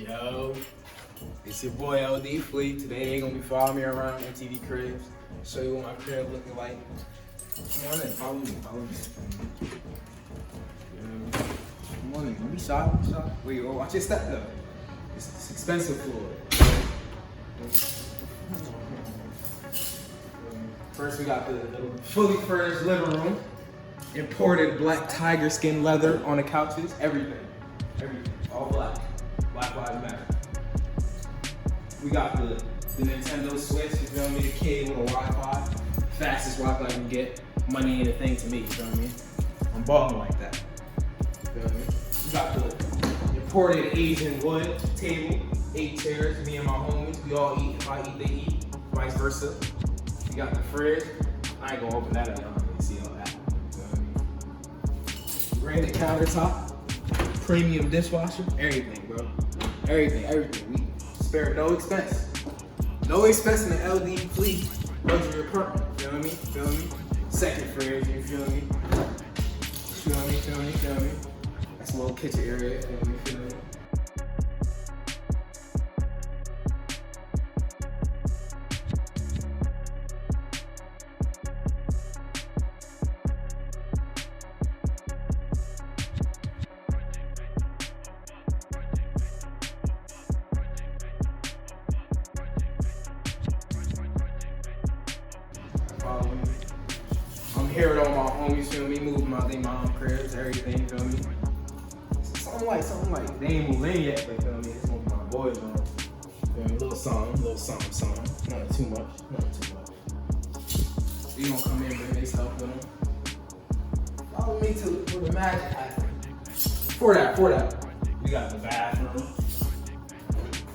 Yo, it's your boy Ld.FLEE. Today they gonna be following me around MTV cribs. Show you what my crib looking like. Come on in, follow me, follow me. Come on in, don't be shy, don't be shy. Wait, watch your step though. It's expensive floor. First we got the fully furnished living room. Imported black tiger skin leather on the couches, everything. Everything, all black. Black Lives Matter. We got the Nintendo Switch, you feel me? The cable, the Wi-Fi. Fastest Wi-Fi you can get. Money ain't a thing to me, you feel me? I'm balling like that. You feel me? We got the imported Asian wood table, 8 chairs, me and my homies. We all eat. If I eat, they eat. Vice versa. We got the fridge. I ain't gonna open that up, y'all don't really see all that. Granite countertop. Premium dishwasher, everything, bro. Everything. We spare no expense. No expense in the Ld.FLEE luxury apartment. You know what I mean? Feel me? Second fridge, you feel me? Feel me? That's a little kitchen area, feel me? I'm here with all my homies, feel me? Moving out they mom cribs, everything, feel me? Something like, they ain't moved in yet, but feel me? It's gonna be my boys on. Feel me? Little song. Not too much. We gonna come in, bring their stuff with them. Follow me to where the magic happens. For that, we got the bathroom.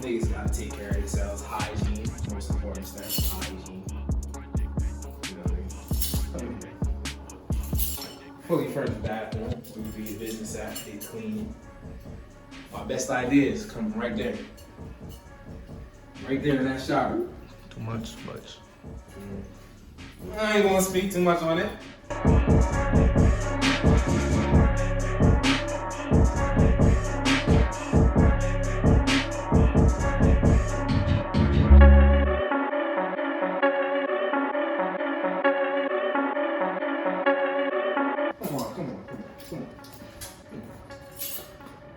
Niggas gotta take care of themselves. Hygiene, most important stuff, hygiene. Fully furnished bathroom, where you do your business at, stay clean. My best ideas come right there. Right there in that shower. Too much. I ain't gonna speak too much on it. Come on.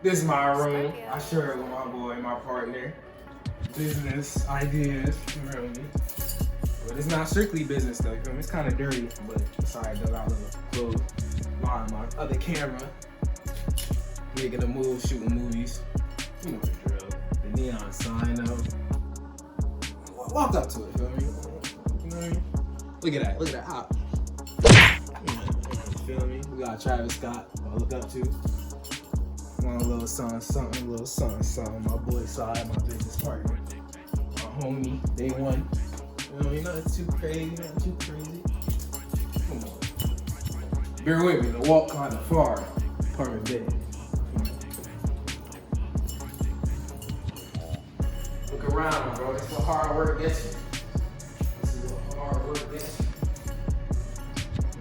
This is my room. I share it with my boy, my partner. Business ideas, you feel me? But it's not strictly business though, you feel me? It's kind of dirty, but it's alright though. Got a little clothes. My other camera. Making a move, shooting movies. You know the drill. The neon sign though. Walk up to it, feel me? You know what I mean? Look at that hop. You feel me? We got Travis Scott, I look up to. Want a little something. My boy side, my business partner. My homie, day one. You know, nothing too crazy. Come on. Bear with me, the walk kind of far. Apartment bed. Look around, bro. This is what hard work gets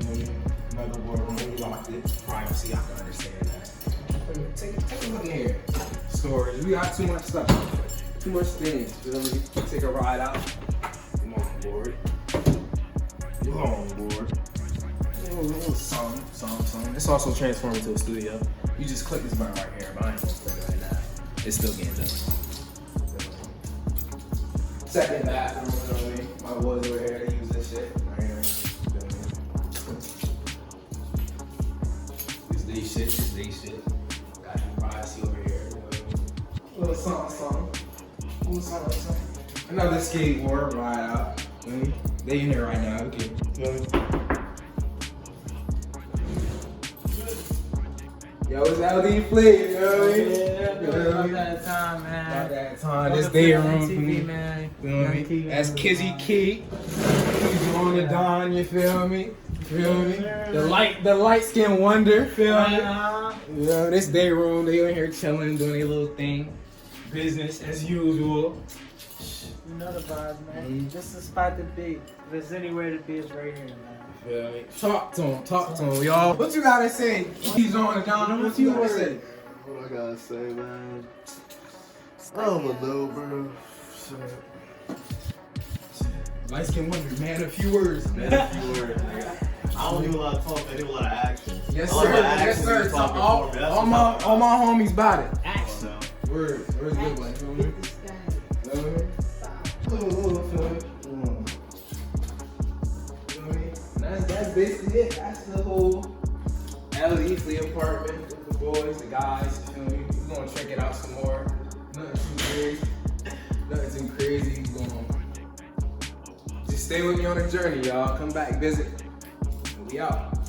you. Motherboard room, we locked it. Privacy, I can understand that. Take a look in here. Storage, we got too much stuff. Too much things. Feel me? Take a ride out. Come on board. You on board. Little song. It's also transformed into a studio. You just click this button right here, but I ain't gonna click it right now. It's still getting done. Second bathroom, you know what I mean? My boys over here, they use this shit. Right here. This day shit. Got some privacy over here. You know what I mean? Little something. Another skateboard ride out. You know what I mean? They in there right now. Okay. You know what I mean? Yo, it's Ld.FLEE, you know what I mean? About that time, man. About that time. This day room. MTV, man. You know what I mean? That's Kizzy Key. He's on the Don, you feel me? The light skin wonder, feel me? Yeah, this day room, they in here chilling, doing their little thing. Business as usual. You know the vibes, man. Just a spot to be. If there's anywhere to be, it's right here, man. Feel me? Talk to him, y'all. What you gotta say? He's on the Don. What you gotta say? What I gotta say, man? I don't know, bro. Light skin wonder, man. A few words. Man, a few words, nigga. I don't do a lot of talk, I do a lot of action. Yes, A lot sir. of Yes, action sir. is So talking all for me. That's all what my I'm talking all my homies about it. about. No. Word. Word's good one. Feel me? Feel me? That's basically it. That's the whole LD.FLEE apartment with the boys, the guys. You feel me? We're gonna check it out some more. Nothing too crazy. Nothing too crazy. We're gonna just stay with me on the journey, y'all. Come back, visit. We out.